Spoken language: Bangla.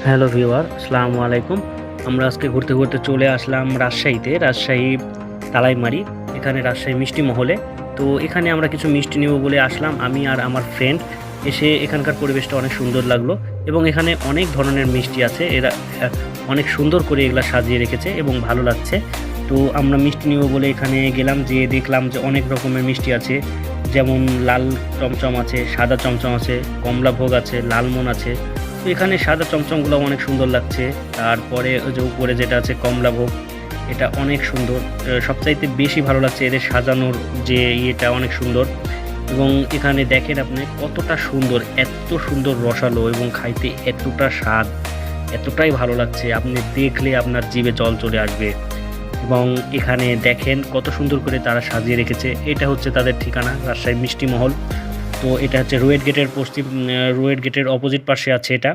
হ্যালো ভিউয়ার, আসসালামু আলাইকুম। আমরা আজকে ঘুরতে ঘুরতে চলে আসলাম রাজশাহীতে, রাজশাহী তালাইমারি, এখানে রাজশাহী মিষ্টি মহলে। তো এখানে আমরা কিছু মিষ্টি নেব বলে আসলাম, আমি আর আমার ফ্রেন্ড। এসে এখানকার পরিবেশটা অনেক সুন্দর লাগলো এবং এখানে অনেক ধরনের মিষ্টি আছে। এরা অনেক সুন্দর করে এগুলা সাজিয়ে রেখেছে এবং ভালো লাগছে। তো আমরা মিষ্টি নেব বলে এখানে গেলাম, যেয়ে দেখলাম যে অনেক রকমের মিষ্টি আছে, যেমন লাল চমচম আছে, সাদা চমচম আছে, কমলা ভোগ আছে, লালমোহন আছে। তো এখানে সাদা চমচমগুলো অনেক সুন্দর লাগছে। তারপরে ওই যে উপরে যেটা আছে কমলা ভোগ, এটা অনেক সুন্দর। সবচাইতে বেশি ভালো লাগছে এদের সাজানোর যে ইয়েটা অনেক সুন্দর। এবং এখানে দেখেন আপনি কতটা সুন্দর, এত সুন্দর রসালো এবং খাইতে এতটা স্বাদ, এতটাই ভালো লাগছে, আপনি দেখলে আপনার জিভে জল চলে আসবে। এবং এখানে দেখেন কত সুন্দর করে তারা সাজিয়ে রেখেছে। এটা হচ্ছে তাদের ঠিকানা, রাজশাহী মিষ্টি মহল। তো এটা হচ্ছে রোয়েট গেটের পশ্চিম, রোয়েট গেটের অপোজিট পাশে আছে এটা।